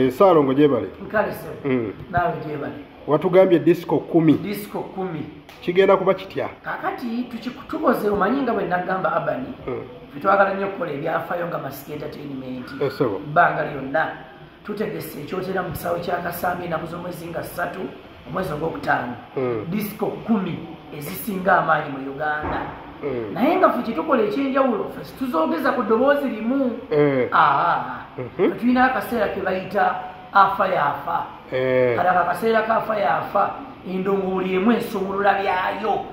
Saalongo gyebale. Nkale se. Nawe gyebale. Watugambye disco 10. Disco 10. Kigenda kuba kitya? Kakati tukoze omanyinga bwe nagamba Abani. Twagala nnyo okukola ebyafaayo nga Masiki Entertainment. Bbanga lyonna tutegese ekyotera mu kisaawe kya Kasambi ennaku z'omwezi nga 3 omwezi ogwokutaano. Disco 10 ezisinga amaanyi mu Uganda. Naye nga ffe kitukola ekyenjawulo ffe tuzoogeza ku ddoboozi limu. Tulina akaseera ke bayita afa yaafa. Kati akaseera kaafa yaafa endongo buli emu ensumulula byayo.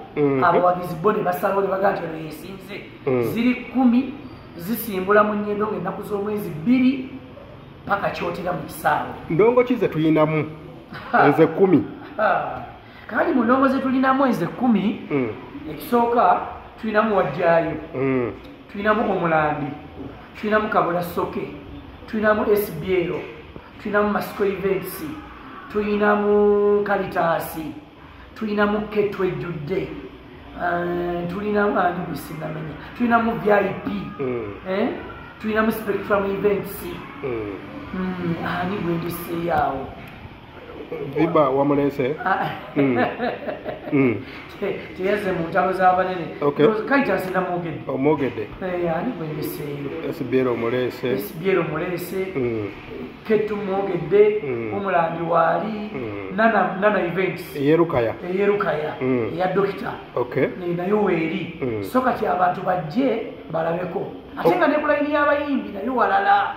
Abawagizi bo ne basalawo ne bagaa nti eno yesinze. Ziri 10 zisimbula mu nnyendo ng'ennaku z'omwezi 2 paka kyotera mu kisaawe. Ndongo ki ze tulinamu? Eze 10. Kali mu ndongo ze tulinamu eze 10 ekisooka tulinamu Wajjaayo, tulinamu Omulambi, tulinamu Kabula Soke, tulinamu SBL, tulinamu Masiko Events, tulinamu Kalitaasi, tulinamu Ketu Ejjudde, tulinamu ani gusinamenya, tulinamu VIP, tulinamu Spectrum Events, ani gwendiseeyo Viba wamulese. Teyeze mu ntalo z'abanene. Kalitaasi namwogedde. Omwogedde. Ani gwendiseeyo. SBL omulese. SBL omulese. Ketu mwogedde. Omulambi waali. Nana Events. Eyerukaya. Eya Dokita. Nayo weeri. So kati abantu bajje balabeko. Ate nga ne ku layini y'abayimbi nayo walala.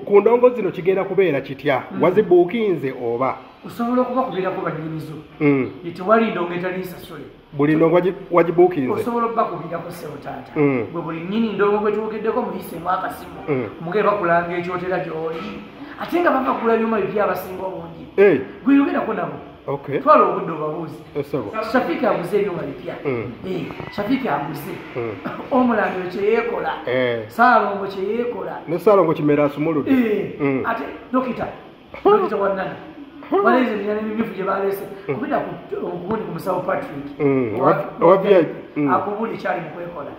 Ku ndongo zino kigenda kubeera kitya? Wazibuukinze oba? Osobola okubakubirako bannyinizo. Tewali ndongo etali nsasule. Buli ndongo wagibuukinze? Osobola okubakubirako ssebo taata. Bwe buli nnyini ndongo gwe tuwogeddeko muyiseemu akasimu. Mugere bakulanga ekyotera gy'oli. Ate nga bava kugula byuma bipya abasinga obungi. Gweyogerako nabo. Twala obudde obabuuzi. Shafiki aguze ebyuma bipya. Shafiki aguze. Omulambi kyeyeekola. Saalongo kyeyeekola. Ne Saalongo kimera asumuludde. Ate Dokita wannana. Baleze ebyana ebimyufu gye baleese. Kubira okugundi ku musawo Patrick. Akubuli kyali mu kwekola.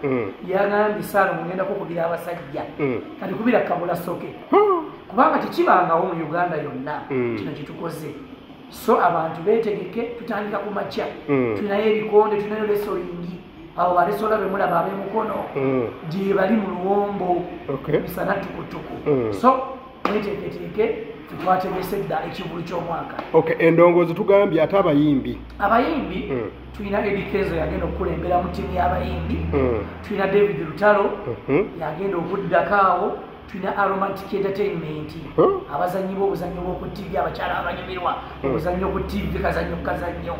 Yagambye Saalongo ngendako okugira abasajja. Kati kubira Kabula Soke. Kubanga tekibangawo mu Uganda yonna kino kitukoze. So abantu beetegeke tutandika ku makya. Tulinayo ebikonde, tulinayo lesolingi. Abo balesola be mulaba ab'emukono gye bali mu luwombo misana tukutuku. So mweteeketeeke twategese dda ekivulu ky'omwaka. Endongozi tugambye ate abayimbi. Abayimbi tulina Edikezo yagenda okukulembera mu ttiimu y'abayimbi. Tulina David Lutalo yagenda okuddako awo. Tulina Aromantic Entertainment. Abazannyi b'obuzannyo bw'oku TV abakyala abanyumirwa. Obuzannyo ku TV kazannyo ku kazannyo.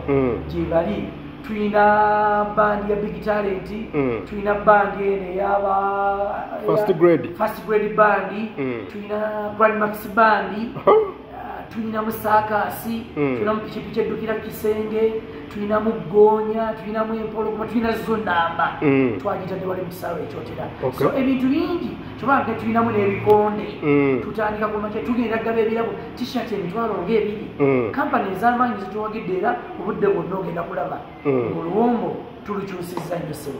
Gye bali. Tulina bandi ya Big Talent. Tulina bandi eno ey'aba First Grade bandi. Tulina Grand Max bandi. Tulina Musakasi. Tulina Pikipiki eddukira Kisenge. Tulina Mugonya. Tulina Empologoma. Tulina Zonamba. Twagitadde wali mu kisaawe ekyotera. So ebintu bingi. Kyobanga tulinamu n'ebikonde. Tutandika ku makya tugenda gaba ebirabo t-shirt emitwalo ng'ebiri. Kampani ez'amaanyi zituwagidde era obudde bwonna ogenda kulaba. Oluwombo tulukyusizza nnyo sebo.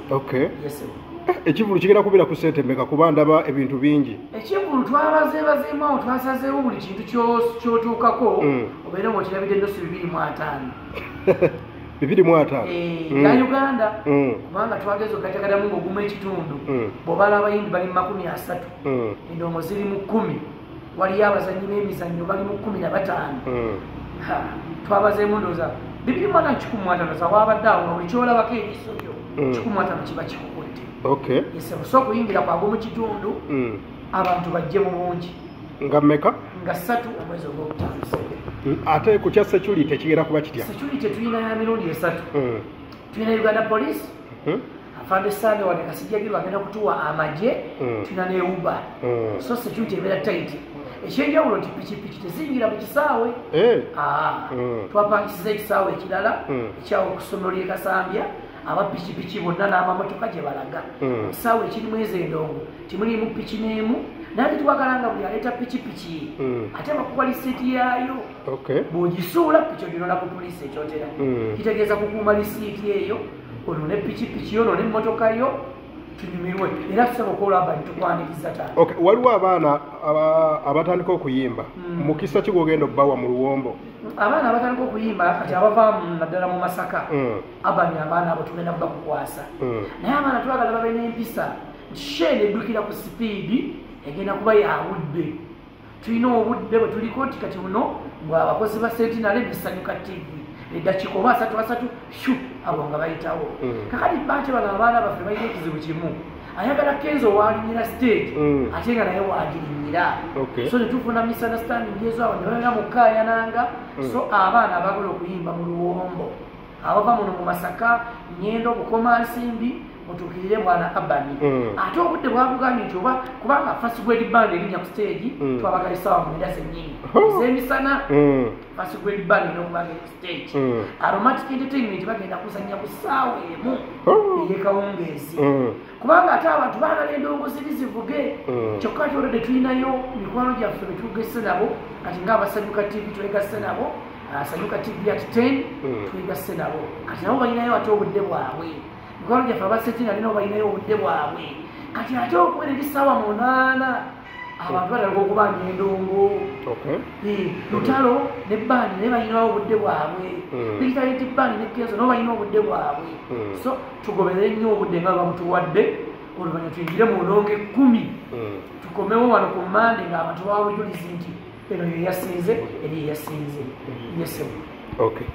Ekivulu kigenda kubeera ku ssente mmeka kuba ndaba ebintu bingi? Ekivulu twabazeebazeemawo twasazeewo buli kintu ky'otuukako obeere ng'okirabidde ennusu 250. 250 ga Uganda kubanga twageza okugategadamu ng'oguma ekitundu bw'obala abayimbi bali mu 30 endongo ziri mu 10 waliyo abazannyi b'emizannyo bali mu 15 twabazeemu ndowooza 250 zawabadde awo nga buli kyolabako eriiso lyo 15 kiba kikukutte so okuyingira kwagwo mu kitundu abantu bajje mu bungi nga mmeka? Nga 3 omwezi ogwokutaano. Ate ku kya security kigenda kuba kitya? Security tulina ya mirundi 3. Tulina Uganda Police. Afande Sande wane Kasijjagirwa bagenda kutuwa amagye. Tulina ne Uber. So security ebeera tight. Ekyenjawulo nti pikipiki tezingira mu kisaawe. Twapangisiza ekisaawe ekirala ekyawo ku ssomero ly'e Kasambya. Abapikipiki bonna n'amamotoka gye balaga. Ekisaawe ekirimu ezo endongo timulimu piki n'emu. Naye twagala nga buli aleeta pikipiki ate bakuwa lisiiti yaayo. Bw'ogisuula piki ogirona ku poliisi ekyotera. Kitegeeza kukuuma lisiiti eyo onone pikipiki yo onone emmotoka yo tunyumirwe era tusaba okola Urban tukwaniriza taata. Okay, waliwo abaana abatandika okuyimba mukisa ki gwogenda obbawa mu Luwombo? Abaana abatandika okuyimba kati abava naddala mu Masaka Urban abaana abo tugenda kubakukwasa naye abaana twagala babe n'empisa shene eddukira ku sipiidi egenda kuba yabudde. Tulina obudde bwe tuliko nti kati buno bw'abakozi ba Sentinel Bisanyuka TV eddakiika oba 3 shu abo nga bayitawo. Kakati bate bano abaana baffe balina ekizibu kimu ayagala Kenzo waalinyira stage ate nga naye waagirinyira so netufuna misunderstanding ezo awo ne balina mukaayananga so abaana abagala okuyimba mu Luwombo abava muno mu Masaka Nyendo Bukomansimbi mutukirire bwana Urban ate obudde bwabugambye nti oba kubanga First Grade Band erinya ku stage twabagala sawa mu ndase nyingi ezemisana First Grade Band n'okubaga stage Aromatic Entertainment bagenda kusanya ku saawa emu ey'ekawungeezi kubanga ate abantu baagala endongozi zivuge kyokka kyolwadde tulinayo mikwano gyaffe betugese nabo kati ng'abasanyuka TV twegasse nabo Sanyuka TV at 10 twegasse nabo kati nabo balinayo ate obudde bwabwe mikwano gyaffe abasetina nabo balinayo obudde bwabwe kati ate okuwera ebisaawa 8 abantu batandika okubanja endongo Lutalo ne Bandi naye balinawo obudde bwabwe Digitality Bandi ne Kenzo nabo balina obudde bwabwe so tugoberere nnyo obudde nga bamutuwadde oluvannyuma tuyingire mu ndongo 10 tukomewo wano ku Mande ng'abantu babujulizi nti eno ye yasinze eri ye yasinze yesebu. Okay.